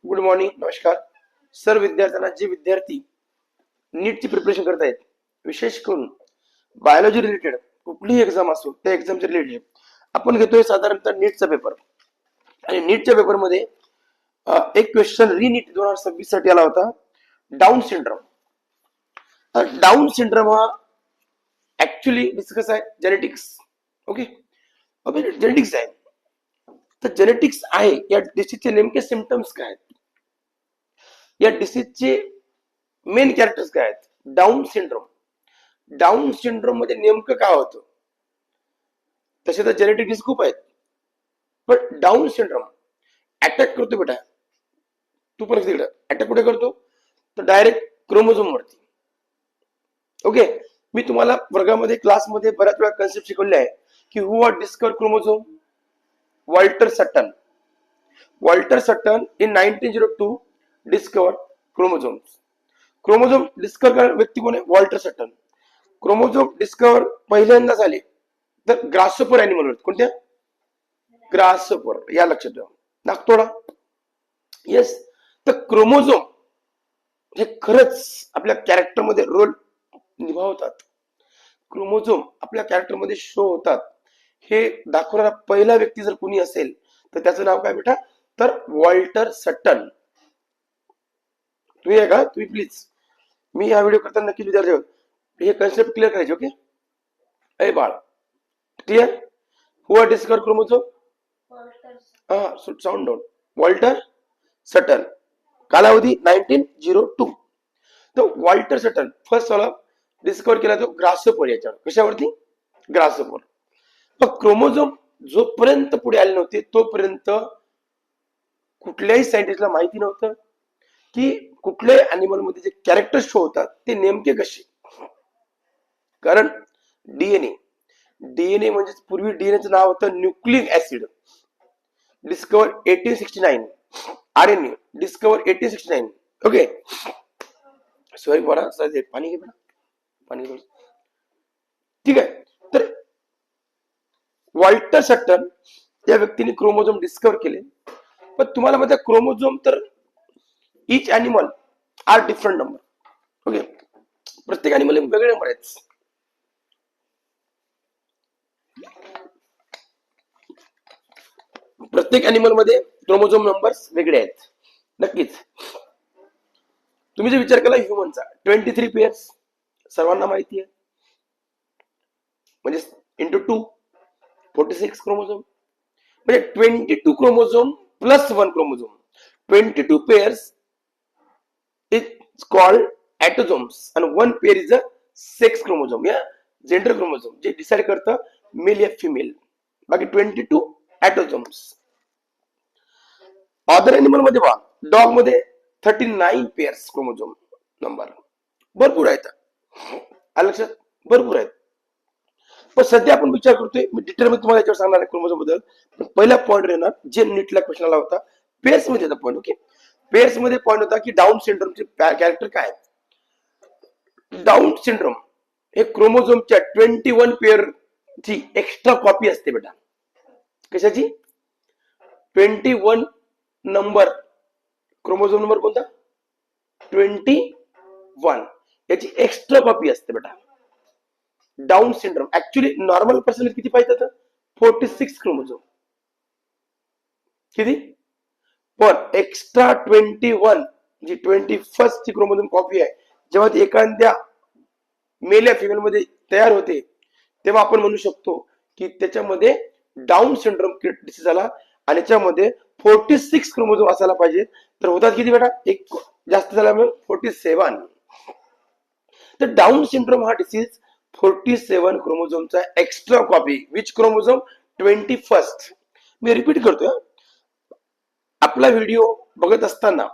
Good morning, नमस्कार. सर्व विद्यार्थ्यांना, जे विद्यार्थी नीटची प्रिपरेशन करत आहेत, विशेष करून बायोलॉजी रिलेटेड कुठलीही एक्झाम असो त्या एक्झामचे रिलेटेड आपण घेतोय साधारणतः नीटचा पेपर. आणि नीटच्या पेपरमध्ये एक क्वेश्चन रिनीट 2026 साठी आला होता, डाऊन सिंड्रोम. डाऊन सिंड्रोम हा ऍक्च्युली डिस्कस आहे जेनेटिक्स. ओके, जेनेटिक्स आहे. तर जेनेटिक्स आहे, या डिसीजचे नेमके सिम्पटम्स काय आहेत, या डिसीजचे मेन कॅरेक्टर्स काय आहेत. डाऊन सिंड्रोम, डाऊन सिंड्रोम मध्ये नेमकं काय होतं. तसे तर जेनेटिक डिसीज खूप आहेत, पण डाऊन सिंड्रोम अटॅक करतो बेटा. तू पण तिकडे अटॅक कुठे करतो, तर डायरेक्ट क्रोमोझोम वरती. ओके, मी तुम्हाला वर्गामध्ये क्लासमध्ये बऱ्याच वेळा कन्सेप्ट शिकवले आहे की हु आर डिस्कवर क्रोमोझोम. वॉल्टर सटन. वॉल्टर सटन इन 1902 डिस्कवर क्रोमोझोम्स. क्रोमोझोम डिस्कवर करणारा व्यक्ती कोण आहे, वॉल्टर सटन. क्रोमोझोम डिस्कवर पहिल्यांदा झाले तर ग्रासोपर अॅनिमल होते. कोणत्या, ग्रासोपर. या लक्षात ठेवा, नागतोडा. येस, तर क्रोमोझोम हे खरंच आपल्या कॅरेक्टरमध्ये रोल निभावतात. क्रोमोझोम आपल्या कॅरेक्टरमध्ये शो होतात हे दाखवणारा पहिला व्यक्ती जर कुणी असेल तर त्याचं नाव काय बेटा, तर वॉल्टर सटन. तुम्ही आहे का, तुम्ही प्लीज, मी हा व्हिडिओ करताना नक्की विद्यार्थी हे कन्सेप्ट क्लिअर करायचे. ओके, ए बाळ, क्लिअर. हु आर डिस्कवर क्रोमोझोम, साऊंड डाऊन. वॉल्टर सटन, कालावधी 1902. तर वॉल्टर सटन फर्स्ट वाला डिस्कवर केला तो ग्रासोपर याच्यावर. कशावरती, ग्रासोपर. पण क्रोमोझोम जोपर्यंत पुढे आले नव्हते तोपर्यंत कुठल्याही सायंटिस्टला माहिती नव्हतं की कुठल्याही अॅनिमल मध्ये जे कॅरेक्टर शो होतात ते नेमके कसे. कारण डीएनए, डीएनए म्हणजे पूर्वी डीएनएचं नाव होतं न्यूक्लिक ऍसिड. डिस्कवर 1869. आरएनए डिस्कवर 1869. ओके, सॉरी बरा, पाणी घे बरा, पाणी घे. ठीक आहे, तर वॉल्टर सटन या व्यक्तीने क्रोमोझोम डिस्कवर केले. पण तुम्हाला माहिती आहे क्रोमोझोम तर each animal are different number. Okay, प्रत्येक अॅनिमल वेगळे नंबर आहेत. प्रत्येक अॅनिमल मध्ये क्रोमोझोम नंबर्स वेगळे आहेत. नक्कीच तुम्ही जो विचार केला ह्युमनचा 23 पेअर्स सर्वांना माहिती आहे, म्हणजे इंटू 2 46 क्रोमोझोम, म्हणजे 22 chromosome plus 1 chromosome. 22 pairs is called autosomes आणि 1 pair is a sex chromosome, या जेंडर क्रोमोझोम, जे डिसाइड करतं मेल या फिमेल. बाकी 22 ऍटोझोम्स. अदर एनिमल मध्ये पहा, डॉग मध्ये 39 पेअर्स क्रोमोझोम नंबर. भरपूर आहेत, लक्षात, भरपूर आहेत. पण सध्या आपण विचार करतोय, मी डिटेलमध्ये तुम्हाला याच्यावर सांगणार आहे क्रोमोझोम बद्दल. पण पहिला पॉईंट राहणार जे नीटला क्वेश्चन आला होता, पेअर्स मध्ये पॉईंट. ओके, पेअर्स मध्ये पॉईंट होता की डाऊन सिंड्रोमचे कॅरेक्टर काय. डाऊन सिंड्रोम हे क्रोमोझोमच्या 21 पेअर ची एक्स्ट्रा कॉपी असते बेटा. कशाची, 21 नंबर, क्रोमोझोम नंबर कोणता, 21, याची एक्स्ट्रा कॉपी असते बेटा. Down syndrome actually normal person किती पाहिजे, 46 क्रोमोझोम. किती, पण एक्स्ट्रा 21 जी 21 ची क्रोमोझोम कॉपी आहे, जेव्हा ती एखाद्या मेल या फिमेल मध्ये तयार होते तेव्हा आपण म्हणू शकतो की त्याच्यामध्ये डाऊन सिंड्रोम डिसीज झाला. आणि त्याच्यामध्ये 46 क्रोमोझोम असायला पाहिजे, तर होतात किती बेटा, एक जास्त झाला, 47. तर डाऊन सिंड्रोम हा डिसीज 47 क्रोमोझोमचा एक्स्ट्रा कॉपी. Which chromosome, 21. मी रिपीट करतोय, आपला व्हिडिओ बघत असताना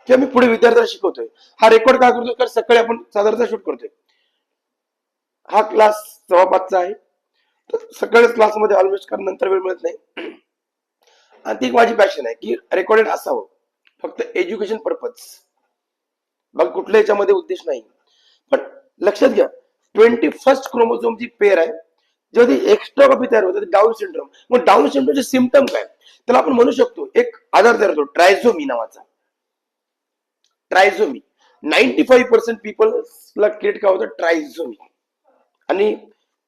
किंवा मी पुढे विद्यार्थ्याला शिकवतोय, हा रेकॉर्ड का करतोय, कारण सकाळी आपण साधारणतः शूट करतोय. हा क्लास 5:15 आहे, तर सकाळीच क्लासमध्ये ऑलमोस्ट कारण नंतर वेळ मिळत नाही. आणि ती माझी पॅशन आहे की रेकॉर्डेड असावं, फक्त एज्युकेशन पर्पज, बघ कुठल्या याच्यामध्ये उद्देश नाही. पण लक्षात घ्या, 21 क्रोमोझोम जी पेअर आहे, जेव्हा ती एक्स्ट्रा कॉपी तयार होते डाऊन सिंड्रोम. मग डाऊन सिंड्रोमचे सिम्पटम काय, त्याला आपण म्हणू शकतो एक आजार तयार होतो ट्रायझोमी नावाचा. ट्रायझोमी. 95% पीपलला क्रिएट काय होतं, ट्रायझोमी. आणि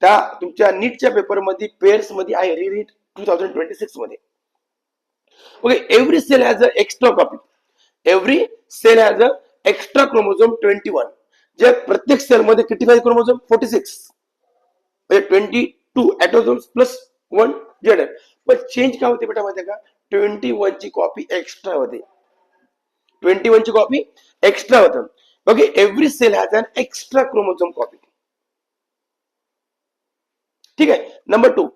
त्या तुमच्या नीटच्या पेपरमध्ये पेअर्स मध्ये आहे, रिरीड 2026 मध्ये. Okay, every cell has a extra copy. Every cell has a extra chromosome 21. जे प्रत्येक सेल मध्ये किती पाहिजे क्रोमोझोम, 46, म्हणजे 22 ऍटोझोम्स प्लस 1 जेड. पण चेंज काय होते बेटा माहिती का, 21 ची कॉपी एक्स्ट्रा होते. 21 ची कॉपी एक्स्ट्रा होतं. Okay, every cell has an extra chromosome copy. ठीक आहे. Number 2,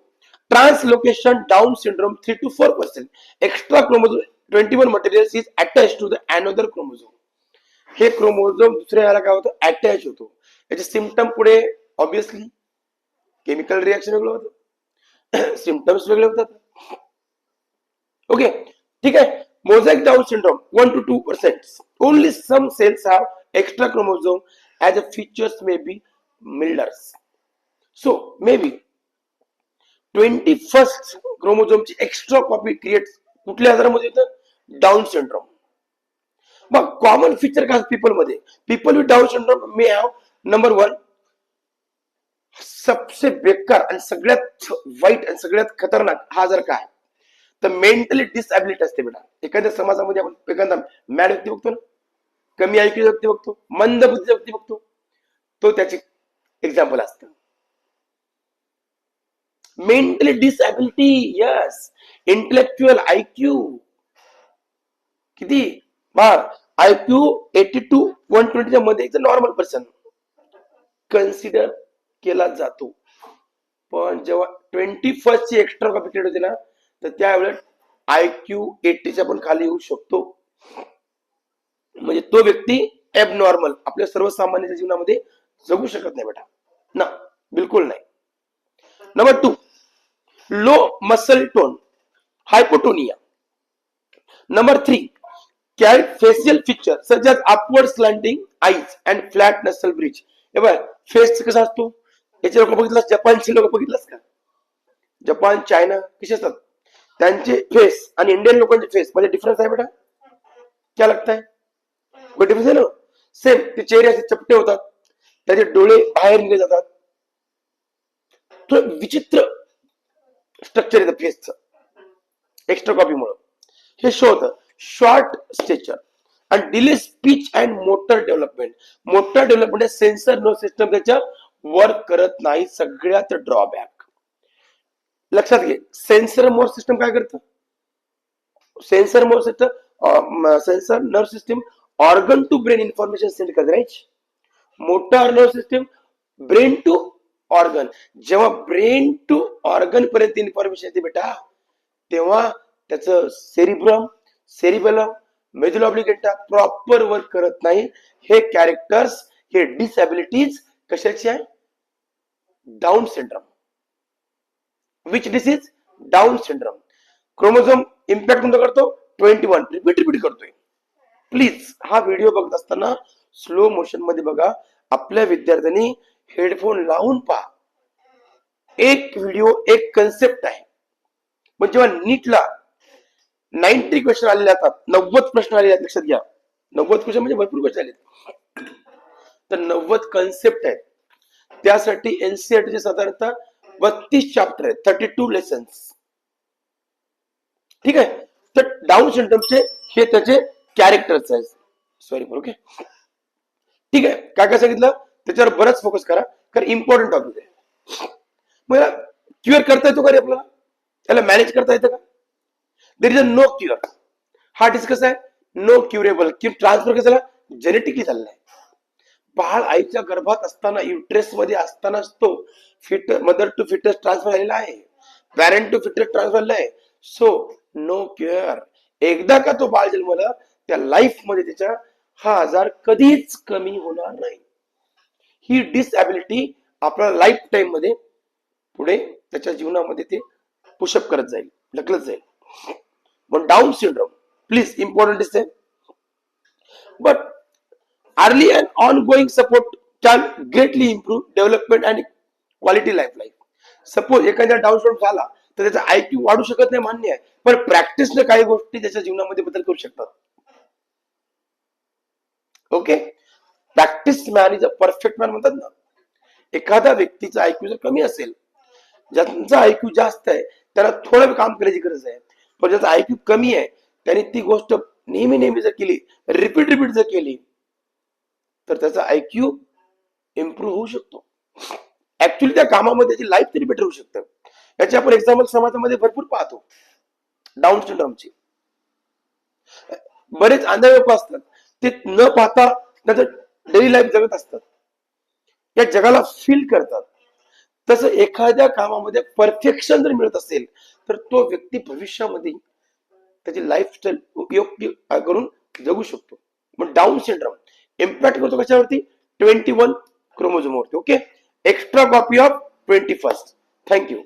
translocation down syndrome 3 to 4%. Extra chromosome 21 material is attach to the another chromosome. हे क्रोमोझोम दुसऱ्या याला काय होतं, अटॅच होतो. याचे सिम्पटम पुढे ऑब्विसली केमिकल रिएक्शन वेगळं होतं, सिम्पटम्स वेगळे होतात. ओके, ठीक आहे. Mosaic Down syndrome 1 to 2%. Only some cells have extra chromosome as a features may be milder. So may be 21st क्रोमोझोमची एक्स्ट्रा कॉपी क्रिएट कुठल्या आजारामध्ये येतं, डाऊन सिंड्रोम. मग कॉमन फीचर काय पीपल मध्ये, people with Down syndrome may have, number 1, सबसे बेकार आणि सगळ्यात वाईट आणि सगळ्यात खतरनाक हा आजार काय, तर मेंटली डिसॅबिलिटी असते बेटा. एखाद्या समाजामध्ये आपण एखादा मॅड व्यक्ती बघतो ना, कमी ऐक्यू व्यक्ती बघतो, मंद बुद्धी व्यक्ती बघतो, तो त्याचे एक्झाम्पल असतं. Mentally disability, yes. Intellectual IQ किती, आयक्यू 80 to 120 मध्ये नॉर्मल पर्सन कन्सिडर केला जातो. पण जेव्हा 21st ची एक्स्ट्रा कॉपी क्रिएट होते ना, तर त्यावेळेस आयक्यू 80च्या पण खाली येऊ शकतो. म्हणजे तो व्यक्ती ॲबनॉर्मल आपल्या सर्वसामान्य जीवनामध्ये जगू शकत नाही बेटा, ना, बिलकुल नाही. Number 2, low muscle tone, hypotonia. Number 3, carried facial feature such as upward slanting eyes and flat nasal bridge. हे बघ, फेस कसा असतो, याचे लोक बघितलं, जपानचे लोक बघितलंस का, जपान चायना कसे असतात त्यांचे फेस आणि इंडियन लोकांचे फेस मध्ये डिफरन्स आहे बेटा, क्या लगता है, कोई डिफरन्स आहे ना. सेम, ते चेहरे असे चपटे होतात, त्याचे डोळे बाहेर निघले जातात, थोडं विचित्र स्ट्रक्चर येतं फेसचं एक्स्ट्रा कॉपीमुळे. हे शो होतं शॉर्ट स्टेचर आणि delay speech and motor development. Motor development sensor no system त्याच्या वर्क करत नाही, सगळ्यात ड्रॉबॅक. लक्षात घे, सेन्सर मोर सिस्टम काय करतं, sensor more system, sensor nerve system organ to brain information send करते, right. Motor nerve system brain to organ. जेव्हा ब्रेन टू ऑर्गन पर्यंत इन्फॉर्मेशन येते बेटा, तेव्हा त्याचं cerebellum, medulla oblongata proper work करत नाही. हे कॅरेक्टर्स, हे डिसॅबिलिटीज कशाची आहे, Down syndrome. Which disease, Down syndrome. Chromosome impact कोणता करतो, 21. रिपीट करतोय. प्लीज हा व्हिडिओ बघत असताना स्लो मोशन मध्ये बघा, आपल्या विद्यार्थ्यांनी हेडफोन लावून पहा. एक व्हिडिओ एक कन्सेप्ट आहे. पण जेव्हा नीटला 90 क्वेश्चन आलेले असतात, 90 प्रश्न आलेले आहेत, लक्षात घ्या, 90 क्वेश्चन म्हणजे भरपूर क्वेश्चन आले, तर 90 कन्सेप्ट आहेत. त्यासाठी एनसीईआरटीचे साधारणतः 32 चॅप्टर आहेत, 32 लेसन्स. ठीक आहे. तर डाऊन सिंड्रोमचे हे त्याचे कॅरेक्टर्स आहेत. सॉरी, ओके, ठीक आहे. काय काय सांगितलं त्याच्यावर बरंच फोकस करा, कारण इम्पॉर्टंट टॉपिक आहे. मला क्युअर करता येतो का रे आपल्याला, त्याला मॅनेज करता येतं का. There is a no cure. हा डिस्कस आहे, नो क्युरेबल. ट्रान्सफर कशाला, जेनेटिकली झालेला आहे. बाळ आईच्या गर्भात असताना, युट्रेस मध्ये असतानाच तो मदर टू फिटस ट्रान्सफर झालेला आहे, पॅरेंट टू फिटस ट्रान्सफर झालेला आहे. So no cure. एकदा का तो बाळ जन्मला, त्या लाईफ मध्ये त्याच्या हा आजार कधीच कमी होणार नाही. ही डिसॅबिलिटी आपल्या लाईफ टाइम मध्ये पुढे त्याच्या जीवनामध्ये ते पुशअप करत जाईल, ढकलत जाईल. पण डाऊन सिंड्रोम, प्लीज इम्पॉर्टंट दिसते. But early and ongoing support can greatly improve development and quality life. Suppose एखाद्या डाऊन सिंड्रोम झाला तर त्याचा आयक्यू वाढू शकत नाही, मान्य आहे, पण प्रॅक्टिसने काही गोष्टी त्याच्या जीवनामध्ये बदल करू शकतात. Okay. Practice man is a perfect man म्हणतात ना. एखाद्या व्यक्तीचा आयक्यू जर कमी असेल, ज्यांचा आयक्यू जास्त आहे त्याला थोडं काम करायची गरज आहे, पण ज्याचा आयक्यू कमी आहे त्याने ती गोष्ट नेहमी नेहमी जर केली, रिपीट जर केली, तर त्याचा आयक्यू इम्प्रूव्ह होऊ शकतो. ऍक्च्युली त्या कामामध्ये त्याची लाईफ तरी बेटर होऊ शकतं. याचे आपण एक्झाम्पल समाजामध्ये भरपूर पाहतो. डाऊन सिंड्रोमची बरेच आंधळे लोक असतात, ते न पाहता त्याचं डेली लाईफ जगत असतात, या जगाला फील करतात. तसं एखाद्या कामामध्ये परफेक्शन जर मिळत असेल तर तो व्यक्ती भविष्यामध्ये त्याची लाईफस्टाईल योग्य करून जगू शकतो. मग डाऊन सिंड्रोम इम्पॅक्ट करतो कशावरती? 21 क्रोमोझोमवरती. ओके. Extra copy of 21. थँक्यू.